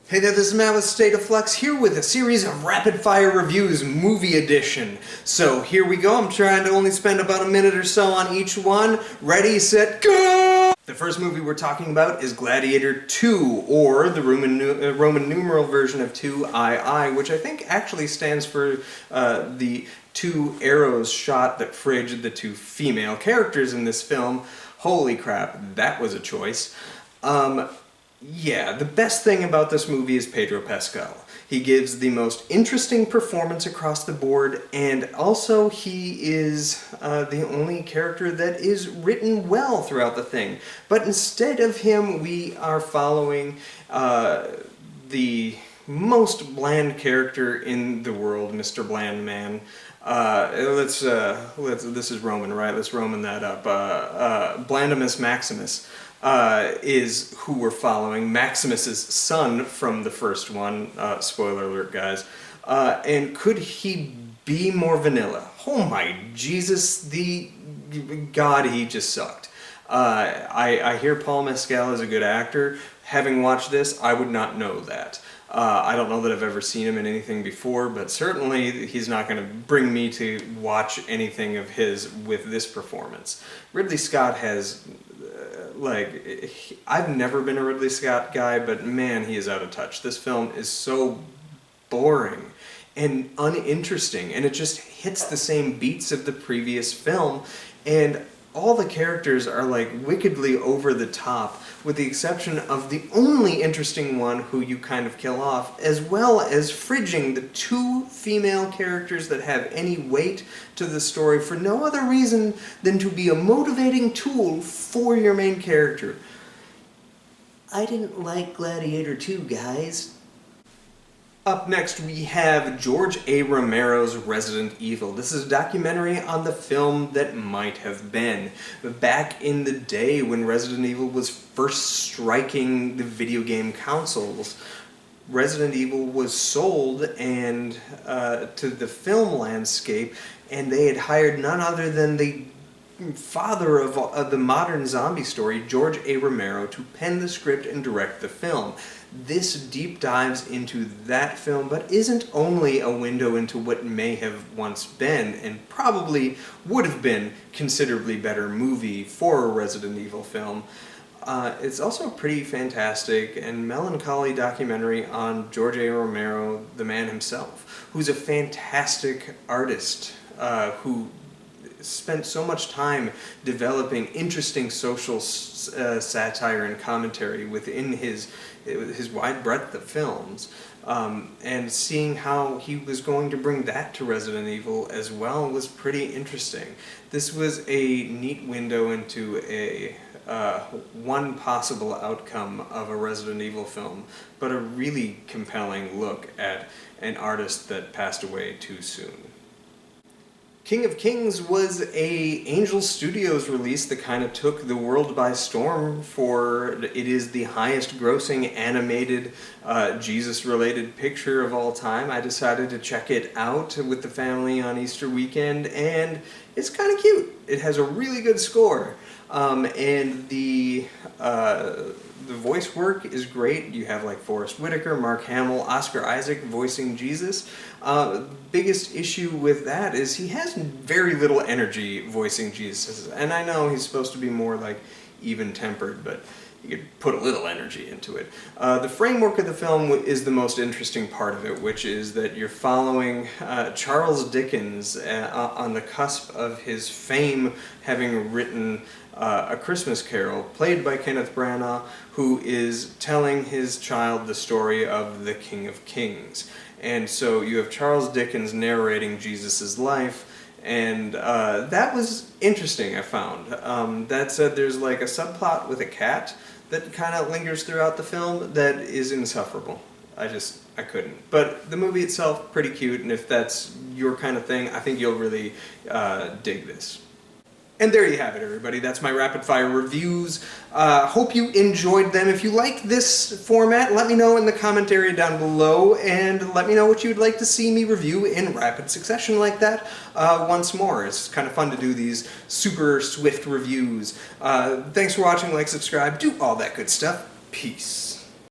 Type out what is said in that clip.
Hey there, this is Matt with State of Flux here with a series of rapid fire reviews, movie edition. So here we go, I'm trying to only spend about a minute or so on each one. Ready, set, go! The first movie we're talking about is Gladiator 2, or the Roman numeral version of 2II, which I think actually stands for the two arrows shot that fridged the two female characters in this film. Holy crap, that was a choice. Yeah, the best thing about this movie is Pedro Pascal. He gives the most interesting performance across the board, and also he is the only character that is written well throughout the thing. But instead of him, we are following the most bland character in the world, Mr. Bland Man. This is Roman, right? Let's Roman that up. Blandimus Maximus. Is who we're following, Maximus's son from the first one, spoiler alert guys, and could he be more vanilla? Oh my Jesus, the God, he just sucked. I hear Paul Mescal is a good actor. Having watched this, I would not know that. I don't know that I've ever seen him in anything before, but certainly he's not going to bring me to watch anything of his with this performance. Ridley Scott has... I've never been a Ridley Scott guy, but man, he is out of touch. This film is so boring and uninteresting, and it just hits the same beats of the previous film, and all the characters are like wickedly over the top, with the exception of the only interesting one who you kind of kill off, as well as fridging the two female characters that have any weight to the story for no other reason than to be a motivating tool for your main character. I didn't like Gladiator 2, guys. Up next we have George A. Romero's Resident Evil. This is a documentary on the film that might have been. Back in the day when Resident Evil was first striking the video game consoles, Resident Evil was sold and to the film landscape, and they had hired none other than the father of the modern zombie story, George A. Romero, to pen the script and direct the film. This deep dives into that film, but isn't only a window into what may have once been, and probably would have been, considerably better movie for a Resident Evil film. It's also a pretty fantastic and melancholy documentary on George A. Romero, the man himself, who's a fantastic artist who spent so much time developing interesting social satire and commentary within his wide breadth of films, and seeing how he was going to bring that to Resident Evil as well was pretty interesting. This was a neat window into a one possible outcome of a Resident Evil film, but a really compelling look at an artist that passed away too soon. King of Kings was a Angel Studios release that kind of took the world by storm, for it is the highest grossing animated Jesus-related picture of all time. I decided to check it out with the family on Easter weekend, and it's kind of cute. It has a really good score, and the voice work is great. You have like Forrest Whitaker, Mark Hamill, Oscar Isaac voicing Jesus. Biggest issue with that is he has very little energy voicing Jesus, and I know he's supposed to be more like even-tempered, but you could put a little energy into it. The framework of the film is the most interesting part of it, which is that you're following Charles Dickens on the cusp of his fame, having written A Christmas Carol, played by Kenneth Branagh, who is telling his child the story of the King of Kings. And so you have Charles Dickens narrating Jesus' life, and that was interesting, I found. That said, there's like a subplot with a cat that kind of lingers throughout the film that is insufferable. I couldn't. But the movie itself, pretty cute, and if that's your kind of thing, I think you'll really dig this. And there you have it, everybody. That's my rapid-fire reviews. Hope you enjoyed them. If you like this format, let me know in the commentary down below, and let me know what you'd like to see me review in rapid succession like that once more. It's kind of fun to do these super swift reviews. Thanks for watching, like, subscribe, do all that good stuff. Peace.